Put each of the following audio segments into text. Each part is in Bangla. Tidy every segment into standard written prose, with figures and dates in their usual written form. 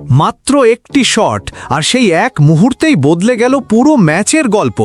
মাত্র একটি শট আর সেই এক মুহূর্তেই বদলে গেল পুরো ম্যাচের গল্প।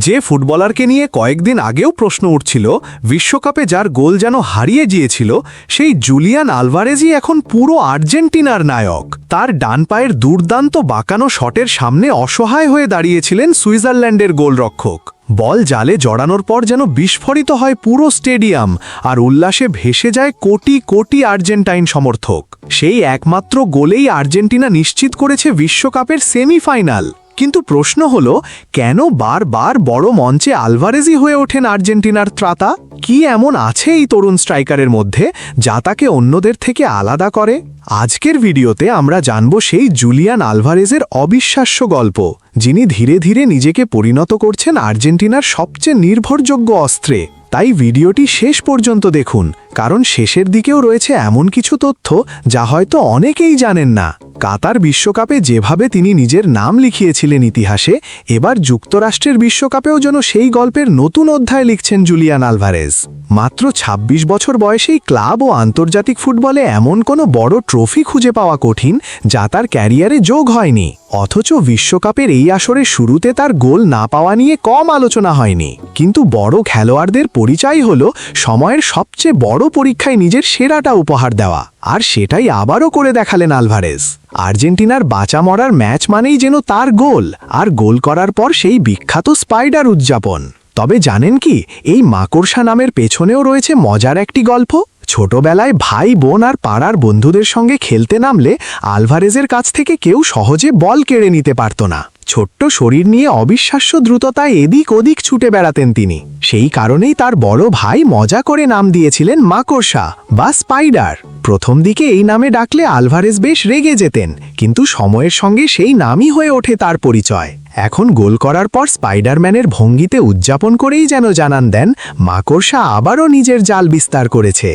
যে ফুটবলারকে নিয়ে কয়েকদিন আগেও প্রশ্ন উঠছিল, বিশ্বকাপে যার গোল যেন হারিয়ে গিয়েছিল, সেই জুলিয়ান আলভারেজই এখন পুরো আর্জেন্টিনার নায়ক। তার ডান পায়ের দুর্দান্ত বাঁকানো শটের সামনে অসহায় হয়ে দাঁড়িয়েছিলেন সুইজারল্যান্ডের গোলরক্ষক। বল জালে জড়ানোর পর যেন বিস্ফোরিত হয় পুরো স্টেডিয়াম, আর উল্লাসে ভেসে যায় কোটি কোটি আর্জেন্টাইন সমর্থক। সেই একমাত্র গোলেই আর্জেন্টিনা নিশ্চিত করেছে বিশ্বকাপের সেমিফাইনাল। কিন্তু প্রশ্ন হলো, কেন বারবার বড় মঞ্চে আলভারেজই হয়ে ওঠেন আর্জেন্টিনার ত্রাতা? কি এমন আছে এই তরুণ স্ট্রাইকারের মধ্যে যা তাকে অন্যদের থেকে আলাদা করে? আজকের ভিডিওতে আমরা জানব সেই জুলিয়ান আলভারেজের অবিশ্বাস্য গল্প, যিনি ধীরে ধীরে নিজেকে পরিণত করছেন আর্জেন্টিনার সবচেয়ে নির্ভরযোগ্য অস্ত্রে। তাই ভিডিওটি শেষ পর্যন্ত দেখুন, কারণ শেষের দিকেও রয়েছে এমন কিছু তথ্য যা হয়তো অনেকেই জানেন না। কাতার বিশ্বকাপে যেভাবে তিনি নিজের নাম লিখিয়েছিলেন ইতিহাসে, এবার যুক্তরাষ্ট্রের বিশ্বকাপেও যেন সেই গল্পের নতুন অধ্যায় লিখছেন জুলিয়ান আলভারেজ। মাত্র ২৬ বছর বয়সেই ক্লাব ও আন্তর্জাতিক ফুটবলে এমন কোনো বড় ট্রফি খুঁজে পাওয়া কঠিন যা তার ক্যারিয়ারে যোগ হয়নি। অথচ বিশ্বকাপের এই আসরের শুরুতে তার গোল না পাওয়া নিয়ে কম আলোচনা হয়নি। কিন্তু বড় খেলোয়াড়দের পরিচয় হল সময়ের সবচেয়ে বড় পরীক্ষায় নিজের সেরাটা উপহার দেওয়া, আর সেটাই আবারও করে দেখালেন আলভারেজ। আর্জেন্টিনার বাঁচা মরার ম্যাচ মানেই যেন তার গোল, আর গোল করার পর সেই বিখ্যাত স্পাইডার উদযাপন। তবে জানেন কি, এই মাকড়সা নামের পেছনেও রয়েছে মজার একটি গল্প। ছোটবেলায় ভাই বোন আর পাড়ার বন্ধুদের সঙ্গে খেলতে নামলে আলভারেজের কাছ থেকে কেউ সহজে বল কেড়ে নিতে পারত না। ছোট্ট শরীর নিয়ে অবিশ্বাস্য দ্রুততায় এদিক ওদিক ছুটে বেড়াতেন তিনি। সেই কারণেই তার বড় ভাই মজা করে নাম দিয়েছিলেন মাকড়সা বা স্পাইডার। প্রথম দিকে এই নামে ডাকলে আলভারেজ বেশ রেগে যেতেন, কিন্তু সময়ের সঙ্গে সেই নামই হয়ে ওঠে তার পরিচয়। এখন গোল করার পর স্পাইডারম্যানের ভঙ্গিতে উদযাপন করেই যেন জানান দেন, মাকড়সা আবারও নিজের জাল বিস্তার করেছে।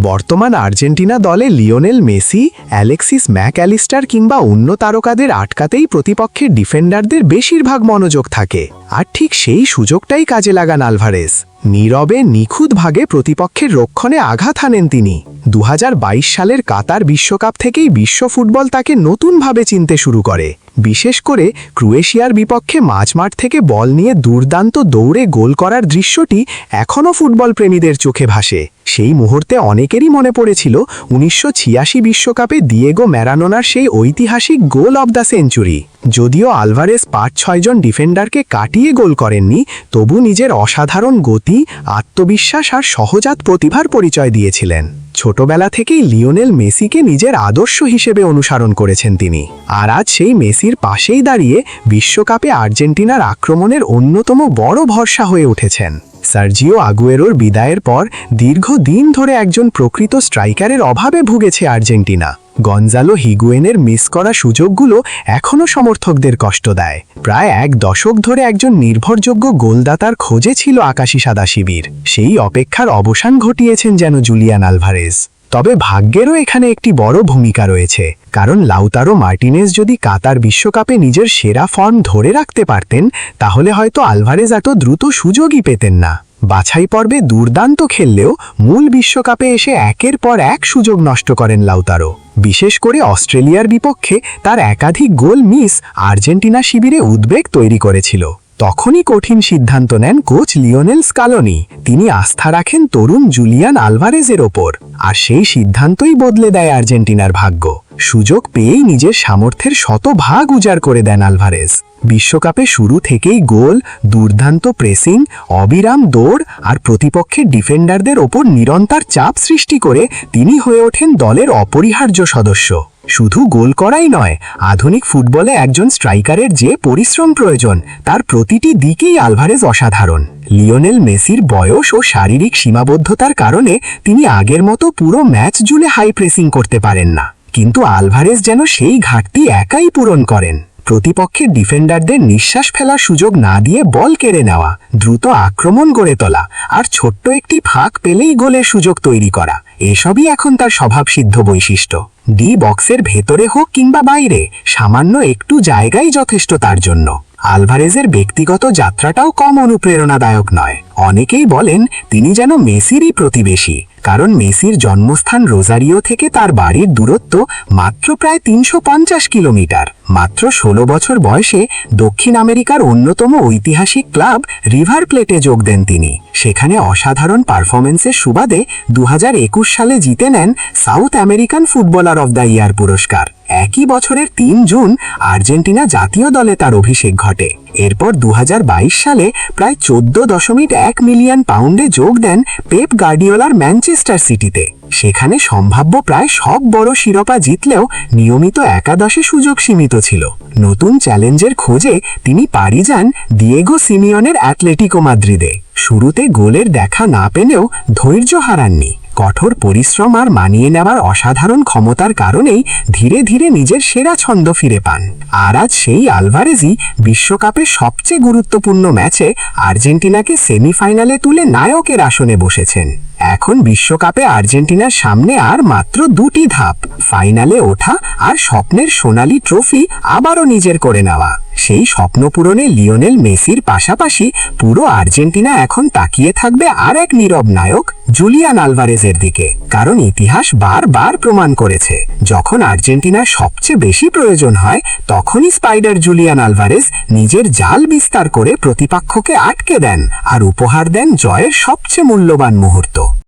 বর্তমান আর্জেন্টিনা দলে লিওনেল মেসি, অ্যালেক্সিস ম্যাকঅ্যালিস্টার কিংবা অন্য তারকাদের আটকাতেই প্রতিপক্ষের ডিফেন্ডারদের বেশিরভাগ মনোযোগ থাকে। আর ঠিক সেই সুযোগটাই কাজে লাগান আলভারেজ। নীরবে নিখুঁতভাবে প্রতিপক্ষের রক্ষণে আঘাত হানেন তিনি। ২০২২ সালের কাতার বিশ্বকাপ থেকেই বিশ্ব ফুটবল তাকে নতুনভাবে চিনতে শুরু করে। বিশেষ করে ক্রোয়েশিয়ার বিপক্ষে মাঝমাঠ থেকে বল নিয়ে দুর্দান্ত দৌড়ে গোল করার দৃশ্যটি এখনও ফুটবল প্রেমীদের চোখে ভাসে। সেই মুহূর্তে অনেকেরই মনে পড়েছিল ১৯৮৬ বিশ্বকাপে দিয়েগো ম্যারাডোনার সেই ঐতিহাসিক গোল অব দ্য সেঞ্চুরি। যদিও আলভারেজ ৫-৬ জন ডিফেন্ডারকে কাটিয়ে গোল করেননি, তবু নিজের অসাধারণ গতি, আত্মবিশ্বাস আর সহজাত প্রতিভার পরিচয় দিয়েছিলেন। ছোটবেলা থেকেই লিওনেল মেসিকে নিজের আদর্শ হিসেবে অনুসরণ করেছেন তিনি। আর আজ সেই মেসির পাশেই দাঁড়িয়ে বিশ্বকাপে আর্জেন্টিনার আক্রমণের অন্যতম বড় ভরসা হয়ে উঠেছেন। সার্জিও আগুয়েরোর বিদায়ের পর দীর্ঘদিন ধরে একজন প্রকৃত স্ট্রাইকারের অভাবে ভুগেছে আর্জেন্টিনা। গঞ্জালো হিগুয়েনের মিস করা সুযোগগুলো এখনও সমর্থকদের কষ্ট দেয়। প্রায় এক দশক ধরে একজন নির্ভরযোগ্য গোলদাতার খোঁজে ছিল আকাশী সাদা শিবির। সেই অপেক্ষার অবসান ঘটিয়েছেন যেন জুলিয়ান আলভারেজ। তবে ভাগ্যেরও এখানে একটি বড় ভূমিকা রয়েছে, কারণ লাউতারো মার্টিনেজ যদি কাতার বিশ্বকাপে নিজের সেরা ফর্ম ধরে রাখতে পারতেন, তাহলে হয়তো আলভারেজ এত দ্রুত সুযোগই পেতেন না। বাছাই পর্বে দুর্দান্ত খেললেও মূল বিশ্বকাপে এসে একের পর এক সুযোগ নষ্ট করেন লাউতারো। বিশেষ করে অস্ট্রেলিয়ার বিপক্ষে তার একাধিক গোল মিস আর্জেন্টিনা শিবিরে উদ্বেগ তৈরি করেছিল। তখনই কঠিন সিদ্ধান্ত নেন কোচ লিওনেল স্কালোনি। তিনি আস্থা রাখেন তরুণ জুলিয়ান আলভারেজের ওপর, আর সেই সিদ্ধান্তই বদলে দেয় আর্জেন্টিনার ভাগ্য। সুযোগ পেয়েই নিজের সামর্থ্যের শতভাগ উজাড় করে দেন আলভারেজ। বিশ্বকাপে শুরু থেকেই গোল, দুর্দান্ত প্রেসিং, অবিরাম দৌড় আর প্রতিপক্ষের ডিফেন্ডারদের ওপর নিরন্তর চাপ সৃষ্টি করে তিনি হয়ে ওঠেন দলের অপরিহার্য সদস্য। শুধু গোল করাই নয়, আধুনিক ফুটবলে একজন স্ট্রাইকারের যে পরিশ্রম প্রয়োজন তার প্রতিটি দিকেই আলভারেজ অসাধারণ। লিওনেল মেসির বয়স ও শারীরিক সীমাবদ্ধতার কারণে তিনি আগের মতো পুরো ম্যাচ জুড়ে হাই প্রেসিং করতে পারেন না, কিন্তু আলভারেজ যেন সেই ঘাটতি একাই পূরণ করেন। প্রতিপক্ষের ডিফেন্ডারদের নিঃশ্বাস ফেলার সুযোগ না দিয়ে বল কেড়ে নেওয়া, দ্রুত আক্রমণ গড়ে তোলা আর ছোট্ট একটি ফাঁক পেলেই গোলের সুযোগ তৈরি করা, এসবই এখন তার স্বভাবসিদ্ধ বৈশিষ্ট্য। ডি বক্সের ভেতরে হোক কিংবা বাইরে, সামান্য একটু জায়গাই যথেষ্ট তার জন্য। আলভারেজের ব্যক্তিগত যাত্রাটাও কম অনুপ্রেরণাদায়ক নয়। অনেকেই বলেন তিনি যেন মেসিরই প্রতিবেশী, কারণ মেসির জন্মস্থান রোজারিও থেকে তার বাড়ির দূরত্ব মাত্র প্রায় ৩৫০ কিলোমিটার। মাত্র ১৬ বছর বয়সে দক্ষিণ আমেরিকার অন্যতম ঐতিহাসিক ক্লাব রিভার প্লেটে যোগ দেন তিনি। সেখানে অসাধারণ পারফরমেন্সের সুবাদে ২০২১ সালে জিতে নেন south American footballer of the year পুরস্কার। একই বছরের ৩ জুন আর্জেন্টিনা জাতীয় দলে তার অভিষেক ঘটে। এরপর ২০২২ সালে প্রায় ১৪.১ মিলিয়ন পাউন্ডে যোগ দেন পেপ গার্ডিওলার ম্যানচেস্টার সিটিতে। সেখানে সম্ভাব্য প্রায় সব বড় শিরোপা জিতলেও নিয়মিত একাদশে সুযোগ সীমিত ছিল। নতুন চ্যালেঞ্জের খোঁজে তিনি পাড়ি যান দিয়েগো সিমিওনের অ্যাটলেটিকো মাদ্রিদে। শুরুতে গোলের দেখা না পেলেও ধৈর্য হারাননি। কঠোর পরিশ্রম আর মানিয়ে নেওয়ার অসাধারণ ক্ষমতার কারণেই ধীরে ধীরে নিজের সেরা ছন্দ ফিরে পান। আর আজ সেই আলভারেজই বিশ্বকাপের সবচেয়ে গুরুত্বপূর্ণ ম্যাচে আর্জেন্টিনাকে সেমিফাইনালে তুলে নায়কের আসনে বসেছেন। এখন বিশ্বকাপে আর্জেন্টিনার সামনে আর মাত্র 2টি ধাপ, ফাইনালে ওঠা আর স্বপ্নের সোনালী ট্রফি আবারও নিজের করে নেওয়া। সেই স্বপ্ন পূরণে লিওনেল মেসির পাশাপাশি পুরো আর্জেন্টিনা এখন তাকিয়ে থাকবে আর এক নীরব নায়ক জুলিয়ান আলভারেজের দিকে। কারণ ইতিহাস বারবার প্রমাণ করেছে, যখন আর্জেন্টিনার সবচেয়ে বেশি প্রয়োজন হয় তখনই স্পাইডার জুলিয়ান আলভারেজ নিজের জাল বিস্তার করে প্রতিপক্ষকে আটকে দেন আর উপহার দেন জয়ের সবচেয়ে মূল্যবান মুহূর্ত।